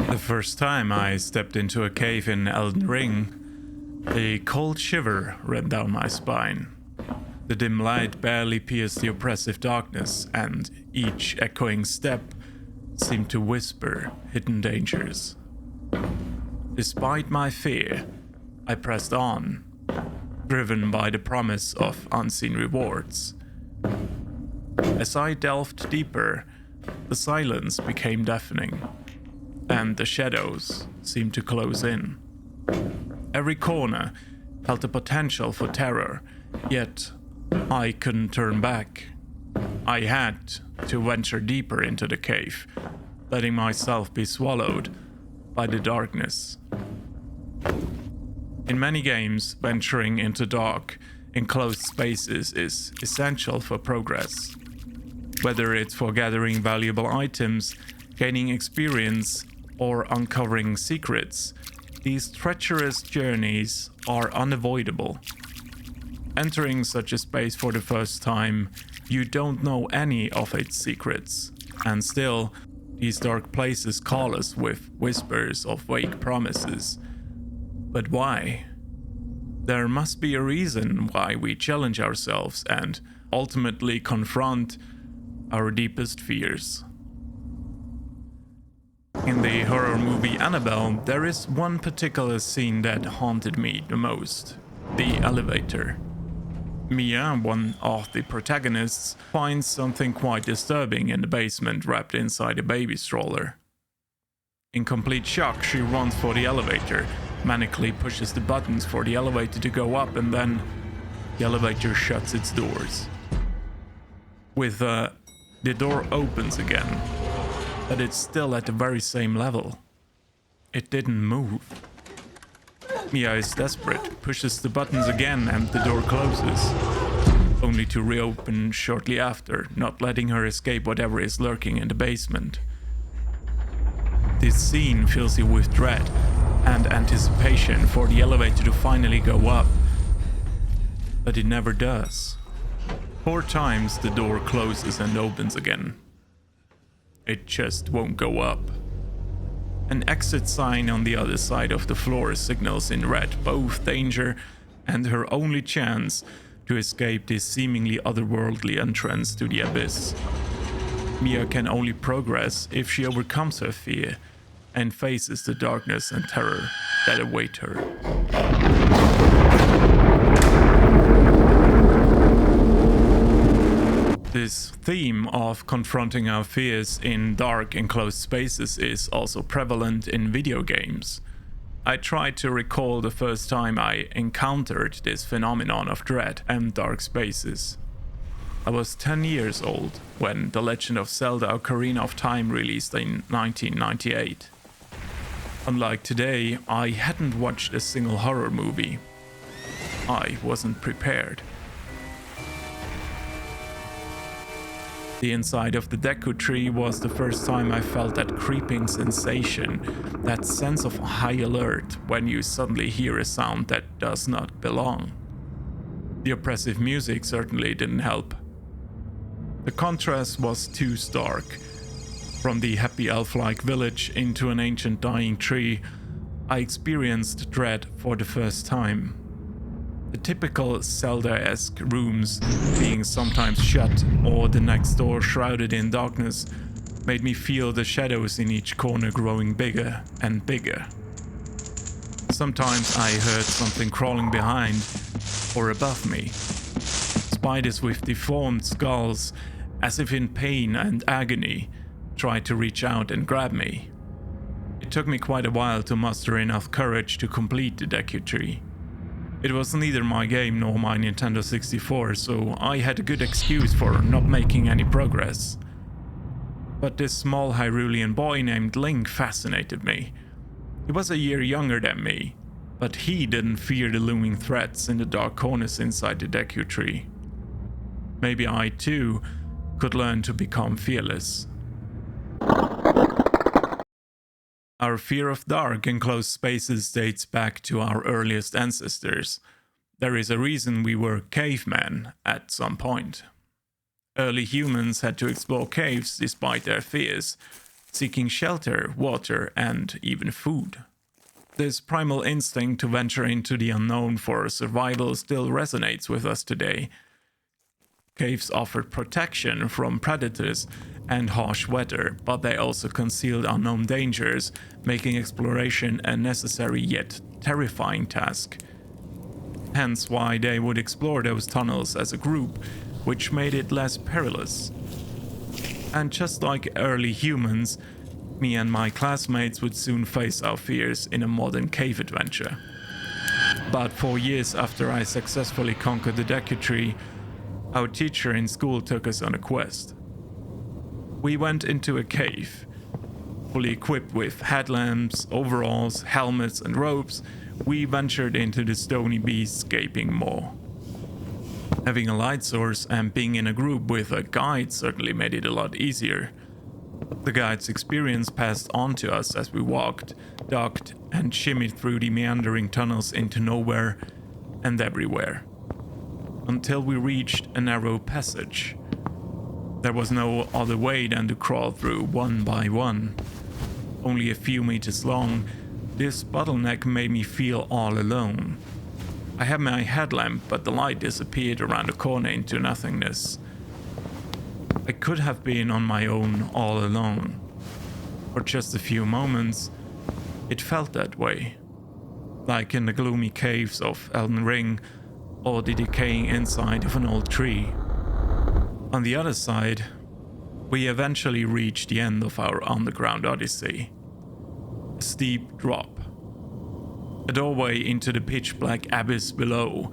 The first time I stepped into a cave in Elden Ring, a cold shiver ran down my spine. The dim light barely pierced the oppressive darkness, and each echoing step seemed to whisper hidden dangers. Despite my fear, I pressed on, driven by the promise of unseen rewards. As I delved deeper, the silence became deafening, and the shadows seemed to close in. Every corner held the potential for terror, yet I couldn't turn back. I had to venture deeper into the cave, letting myself be swallowed by the darkness. In many games, venturing into dark, enclosed spaces is essential for progress. Whether it's for gathering valuable items, gaining experience, or uncovering secrets, these treacherous journeys are unavoidable. Entering such a space for the first time, you don't know any of its secrets, and still, these dark places call us with whispers of vague promises. But why? There must be a reason why we challenge ourselves and ultimately confront our deepest fears. In the horror movie Annabelle, there is one particular scene that haunted me the most: the elevator. Mia, one of the protagonists, finds something quite disturbing in the basement wrapped inside a baby stroller. In complete shock, she runs for the elevator, manically pushes the buttons for the elevator to go up, and then the elevator shuts its doors. The door opens again, but it's still at the very same level. It didn't move. Mia is desperate, pushes the buttons again, and the door closes, only to reopen shortly after, not letting her escape whatever is lurking in the basement. This scene fills you with dread and anticipation for the elevator to finally go up, but it never does. 4 times the door closes and opens again. It just won't go up. An exit sign on the other side of the floor signals in red both danger and her only chance to escape this seemingly otherworldly entrance to the abyss. Mia can only progress if she overcomes her fear and faces the darkness and terror that await her. This theme of confronting our fears in dark, enclosed spaces is also prevalent in video games. I tried to recall the first time I encountered this phenomenon of dread and dark spaces. I was 10 years old when The Legend of Zelda: Ocarina of Time released in 1998. Unlike today, I hadn't watched a single horror movie. I wasn't prepared. The inside of the Deku Tree was the first time I felt that creeping sensation, that sense of high alert when you suddenly hear a sound that does not belong. The oppressive music certainly didn't help. The contrast was too stark. From the happy elf-like village into an ancient dying tree, I experienced dread for the first time. The typical Zelda-esque rooms being sometimes shut or the next door shrouded in darkness made me feel the shadows in each corner growing bigger and bigger. Sometimes I heard something crawling behind or above me. Spiders with deformed skulls, as if in pain and agony, tried to reach out and grab me. It took me quite a while to muster enough courage to complete the Deku Tree. It was neither my game nor my Nintendo 64, so I had a good excuse for not making any progress. But this small Hyrulean boy named Link fascinated me. He was a year younger than me, but he didn't fear the looming threats in the dark corners inside the Deku Tree. Maybe I too could learn to become fearless. Our fear of dark, enclosed spaces dates back to our earliest ancestors. There is a reason we were cavemen at some point. Early humans had to explore caves despite their fears, seeking shelter, water, and even food. This primal instinct to venture into the unknown for survival still resonates with us today. Caves offered protection from predators and harsh weather, but they also concealed unknown dangers, making exploration a necessary yet terrifying task. Hence why they would explore those tunnels as a group, which made it less perilous. And just like early humans, me and my classmates would soon face our fears in a modern cave adventure. About 4 years after I successfully conquered the Deku Tree, our teacher in school took us on a quest. We went into a cave. Fully equipped with headlamps, overalls, helmets, and ropes, we ventured into the stony beast's gaping maw. Having a light source and being in a group with a guide certainly made it a lot easier. The guide's experience passed on to us as we walked, ducked, and shimmied through the meandering tunnels into nowhere and everywhere, until we reached a narrow passage. There was no other way than to crawl through one by one. Only a few meters long, this bottleneck made me feel all alone. I had my headlamp, but the light disappeared around the corner into nothingness. I could have been on my own all alone. For just a few moments, it felt that way. Like in the gloomy caves of Elden Ring, or the decaying inside of an old tree. On the other side, we eventually reached the end of our underground odyssey. A steep drop. A doorway into the pitch-black abyss below.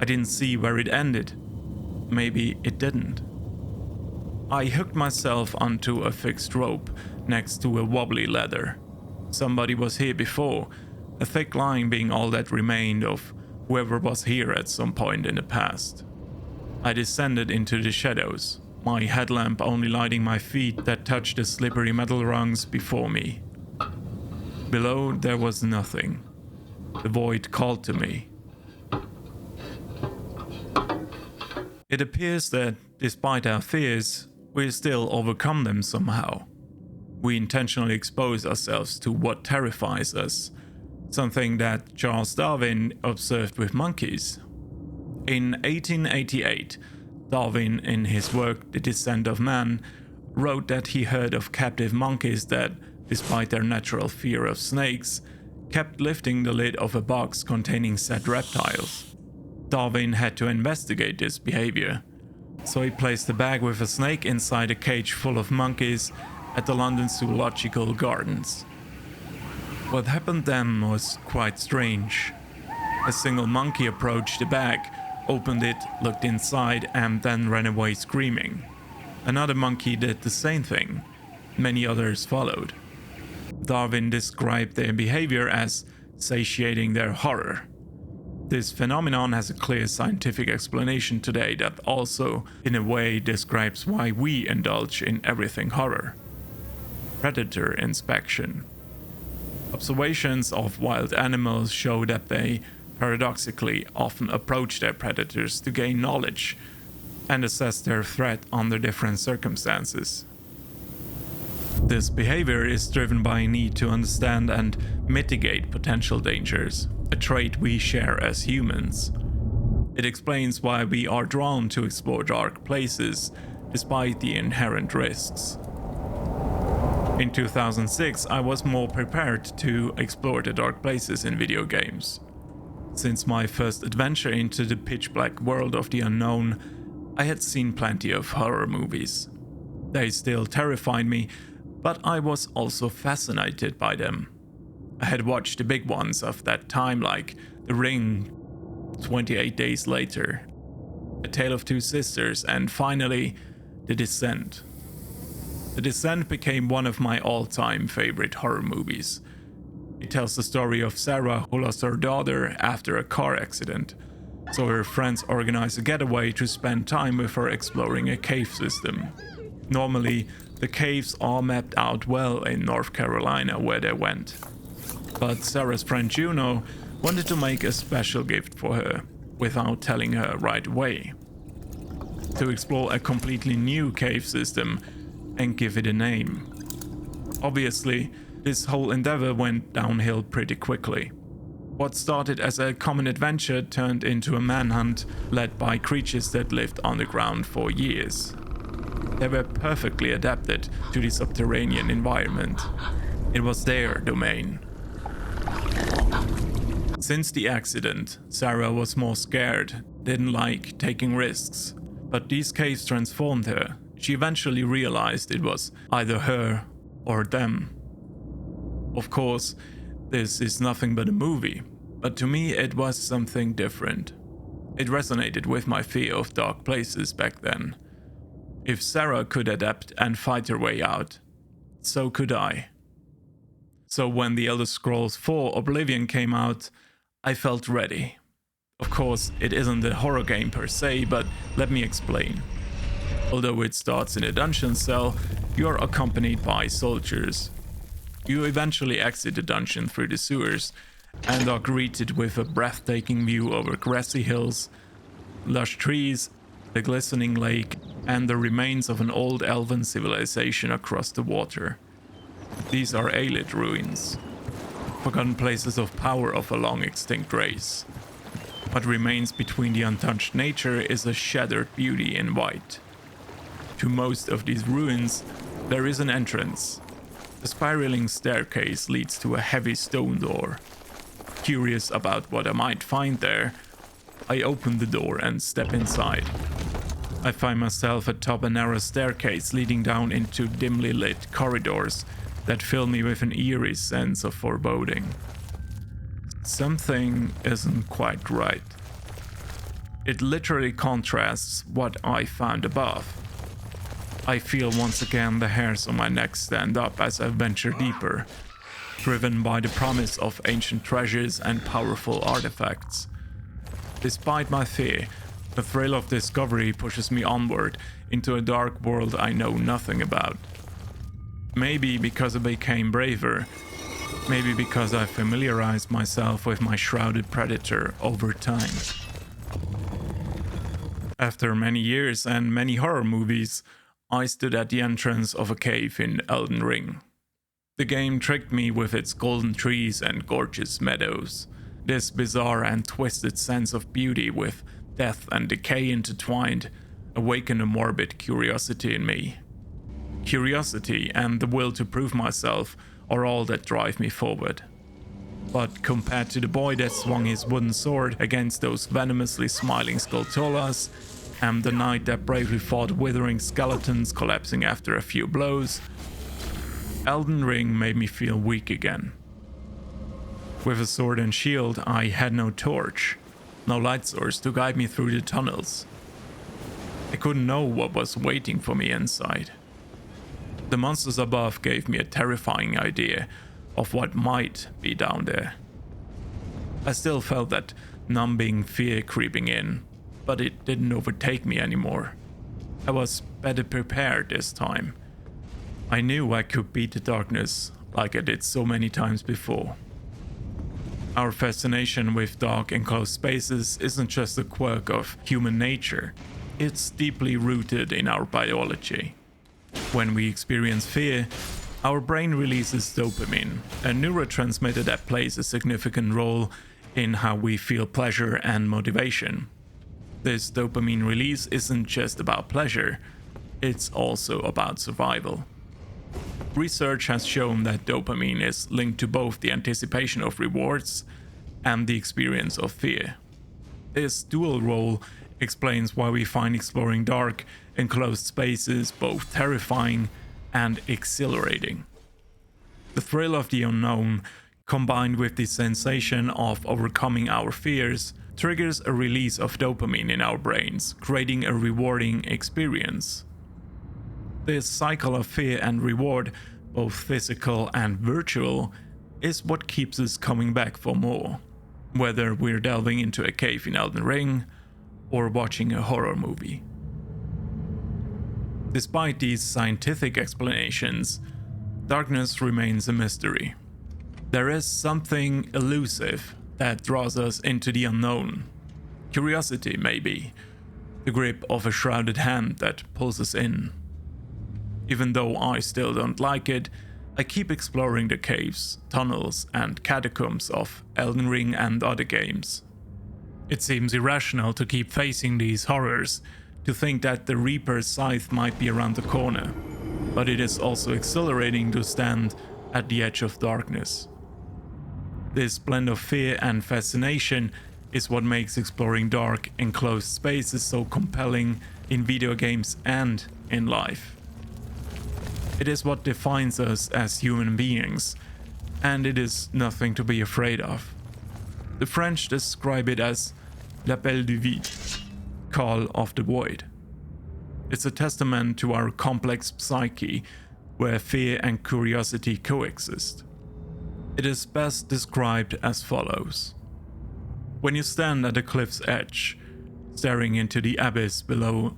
I didn't see where it ended. Maybe it didn't. I hooked myself onto a fixed rope next to a wobbly ladder. Somebody was here before, a thick line being all that remained of whoever was here at some point in the past. I descended into the shadows, my headlamp only lighting my feet that touched the slippery metal rungs before me. Below there was nothing. The void called to me. It appears that, despite our fears, we still overcome them somehow. We intentionally expose ourselves to what terrifies us, something that Charles Darwin observed with monkeys. In 1888, Darwin, in his work The Descent of Man, wrote that he heard of captive monkeys that, despite their natural fear of snakes, kept lifting the lid of a box containing said reptiles. Darwin had to investigate this behavior, so he placed a bag with a snake inside a cage full of monkeys at the London Zoological Gardens. What happened then was quite strange. A single monkey approached the bag, opened it, looked inside, and then ran away screaming. Another monkey did the same thing. Many others followed. Darwin described their behavior as satiating their horror. This phenomenon has a clear scientific explanation today that also, in a way, describes why we indulge in everything horror. Predator inspection. Observations of wild animals show that they, paradoxically, often approach their predators to gain knowledge and assess their threat under different circumstances. This behavior is driven by a need to understand and mitigate potential dangers, a trait we share as humans. It explains why we are drawn to explore dark places, despite the inherent risks. In 2006, I was more prepared to explore the dark places in video games. Since my first adventure into the pitch-black world of the unknown, I had seen plenty of horror movies. They still terrified me, but I was also fascinated by them. I had watched the big ones of that time like The Ring, 28 Days Later, A Tale of Two Sisters, and finally, The Descent. The Descent became one of my all-time favorite horror movies. It tells the story of Sarah who lost her daughter after a car accident, so her friends organize a getaway to spend time with her exploring a cave system. Normally, the caves are mapped out well in North Carolina where they went. But Sarah's friend Juno wanted to make a special gift for her, without telling her right away. To explore a completely new cave system and give it a name. Obviously, this whole endeavor went downhill pretty quickly. What started as a common adventure turned into a manhunt led by creatures that lived underground for years. They were perfectly adapted to the subterranean environment. It was their domain. Since the accident, Sarah was more scared, didn't like taking risks, but these caves transformed her. She eventually realized it was either her or them. Of course, this is nothing but a movie, but to me it was something different. It resonated with my fear of dark places back then. If Sarah could adapt and fight her way out, so could I. So when The Elder Scrolls 4 Oblivion came out, I felt ready. Of course, it isn't a horror game per se, but let me explain. Although it starts in a dungeon cell, you are accompanied by soldiers. You eventually exit the dungeon through the sewers and are greeted with a breathtaking view over grassy hills, lush trees, the glistening lake, and the remains of an old elven civilization across the water. These are Aelid ruins, forgotten places of power of a long extinct race. What remains between the untouched nature is a shattered beauty in white. To most of these ruins, there is an entrance. The spiraling staircase leads to a heavy stone door. Curious about what I might find there, I open the door and step inside. I find myself atop a narrow staircase leading down into dimly lit corridors that fill me with an eerie sense of foreboding. Something isn't quite right. It literally contrasts what I found above. I feel once again the hairs on my neck stand up as I venture deeper, driven by the promise of ancient treasures and powerful artifacts. Despite my fear, the thrill of discovery pushes me onward into a dark world I know nothing about. Maybe because I became braver, maybe because I familiarized myself with my shrouded predator over time. After many years and many horror movies, I stood at the entrance of a cave in Elden Ring. The game tricked me with its golden trees and gorgeous meadows. This bizarre and twisted sense of beauty with death and decay intertwined awakened a morbid curiosity in me. Curiosity and the will to prove myself are all that drive me forward. But compared to the boy that swung his wooden sword against those venomously smiling Skulltulas, and the knight that bravely fought withering skeletons collapsing after a few blows, Elden Ring made me feel weak again. With a sword and shield, I had no torch, no light source to guide me through the tunnels. I couldn't know what was waiting for me inside. The monsters above gave me a terrifying idea of what might be down there. I still felt that numbing fear creeping in, but it didn't overtake me anymore. I was better prepared this time. I knew I could beat the darkness like I did so many times before. Our fascination with dark enclosed spaces isn't just a quirk of human nature, it's deeply rooted in our biology. When we experience fear, our brain releases dopamine, a neurotransmitter that plays a significant role in how we feel pleasure and motivation. This dopamine release isn't just about pleasure, it's also about survival. Research has shown that dopamine is linked to both the anticipation of rewards and the experience of fear. This dual role explains why we find exploring dark, enclosed spaces both terrifying and exhilarating. The thrill of the unknown, combined with the sensation of overcoming our fears, triggers a release of dopamine in our brains, creating a rewarding experience. This cycle of fear and reward, both physical and virtual, is what keeps us coming back for more, whether we're delving into a cave in Elden Ring or watching a horror movie. Despite these scientific explanations, darkness remains a mystery. There is something elusive that draws us into the unknown. Curiosity, maybe, the grip of a shrouded hand that pulls us in. Even though I still don't like it, I keep exploring the caves, tunnels, and catacombs of Elden Ring and other games. It seems irrational to keep facing these horrors, to think that the Reaper's scythe might be around the corner, but it is also exhilarating to stand at the edge of darkness. This blend of fear and fascination is what makes exploring dark, enclosed spaces so compelling in video games and in life. It is what defines us as human beings, and it is nothing to be afraid of. The French describe it as l'appel du vide, call of the void. It's a testament to our complex psyche, where fear and curiosity coexist. It is best described as follows. When you stand at a cliff's edge, staring into the abyss below,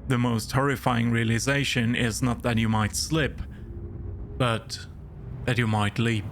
the most horrifying realization is not that you might slip, but that you might leap.